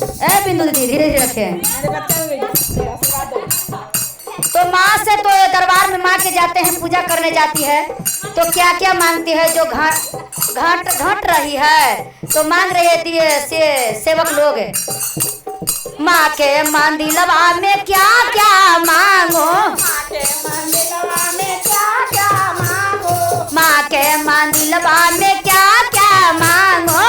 ए बिंदु दीदी धीरे धीरे रखे। तो माँ से तो दरबार में माँ के जाते हैं, पूजा करने जाती है तो क्या क्या मांगती है? जो घाट घट रही है तो मांग रही है सेवक लोग, माँ के मंदिलवा में क्या क्या मांगो, माँ के मंदिलवा में क्या क्या मांगो,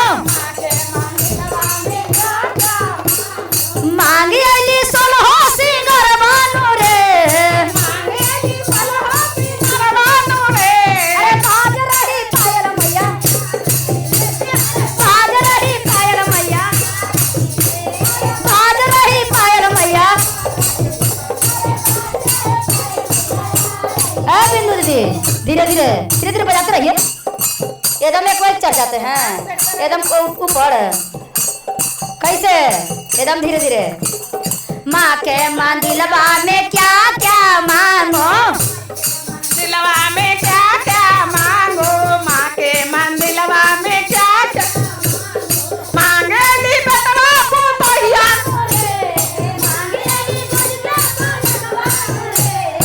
मांगी अली सोलहो सिंगर बानो रे, बाज रही पायल मैया, बाज रही पायल मैया, बाज रही पायल मैया। बिंदु दीदी धीरे धीरे धीरे धीरे बजाते रहिए, एकदम एक बार चढ़ जाते हैं, एकदम ऊपर कैसे, एकदम धीरे धीरे। माँ के मंदिलवा में क्या क्या मांगो, दिलवा में क्या क्या मांगो, माँ के मंदिलवा में क्या क्या मांगेली बतवा को भैया,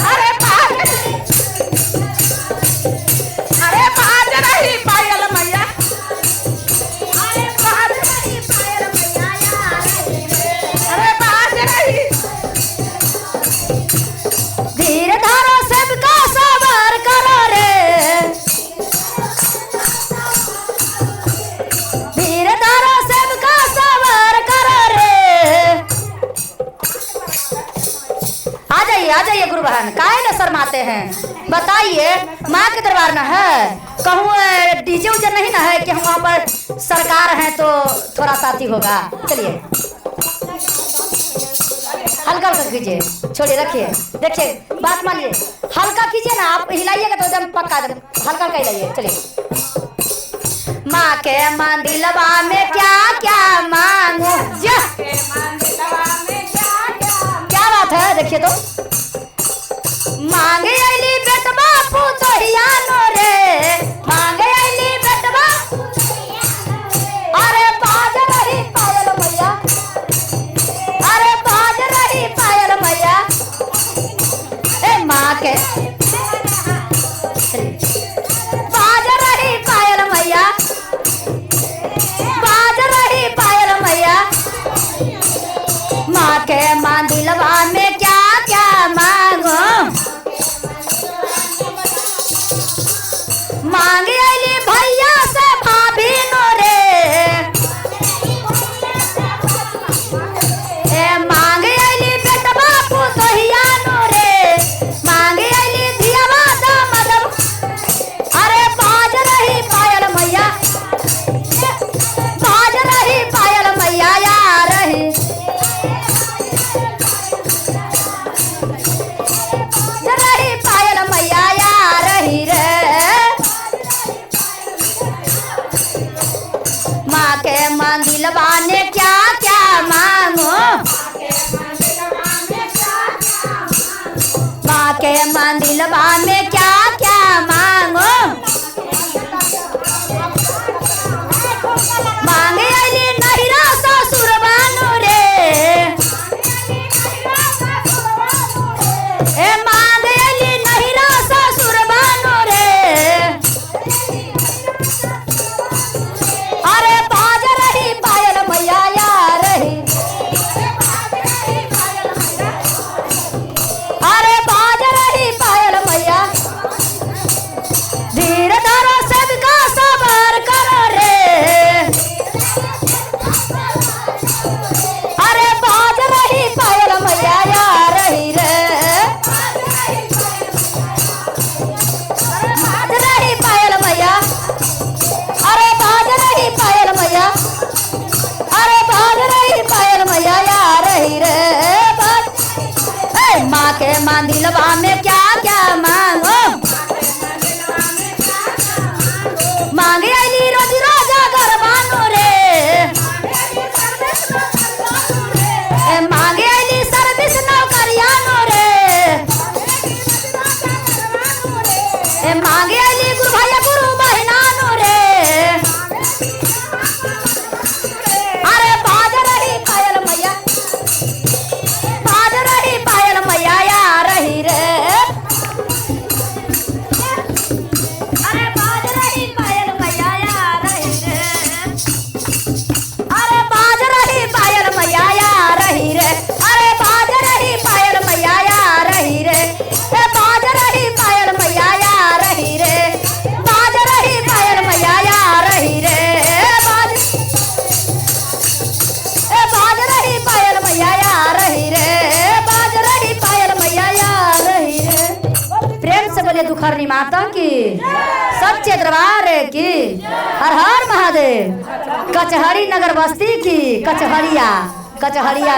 अरे बाज रही पायल मैया, अरे बाज रही। धीरे धारो सबका सबर करो रे, धीरे धारो सबका सबर करो रे। आ जाइए गुरु बहन, काहे न शर्माते हैं? बताइए माँ के दरबार में है, कहूँ डीजे उजे नहीं ना है कि हम वहाँ पर सरकार हैं तो थोड़ा साथी होगा। चलिए हल्का हल्का कीजिए, छोड़िए रखिए, देखिए बात मानिए, हल्का कीजिए ना, आप हिलाइएगा तो एकदम पक्का, हल्का हल्का हिलाइए। चलिए। माँ के मंदिलवा में क्या क्या मांगो, क्या बात है, देखिए तो मांगे अली बेटवा पुतहियानो रे, मांगे अली बेटवा, अरे बाज रही पायल मैया, अरे बाज रही पायल मैया। ए माँ के बाज रही पायल मैया, बाज रही पायल मैया। माँ के मंदिलवा में क्या क्या मांगो, मांगे अली भैया से भाभी नो रे, ए मांगे अली बेटवा पुतहिया नो रे, मांगे अली धियावा दामद, अरे बाज रही पायल मैया, बाज रही पायल मैया या रही, रही पायल मैया या रही रे। माँ के मंदिलवा ने क्या क्या मांगो, माँ के मंदिलवा में क्या क्या मांगो, मांगे अली नहिरा ससुर बानो रे, ए मांगे अली नहिरा ससुर बानो रे, अरे बाज रही पायल मैया या रही, अरे बाज रही पायल मैया। धीरे धरो सबका सबर करो रे, अरे बाज रही पायल मैया या रही रे, बाज रही पायल मैया, अरे बाज रही पायल मैया, अरे बाज रही पायल मैया या रही रे। माँ के मंदिलवा में क्या क्या मांगो, मांगे अली रोज राजा गरबानो रे, मांगे अली सर्विस नौकरियानो रे, मांगे अली गुरु भैया गुरु बहनानो रे, अरे बाज रही पायल बोलिए दुखहरी माता की, सच्चे दरबार की, हर हर महादेव। कचहरी नगर बस्ती की कचहरिया, कचहरिया।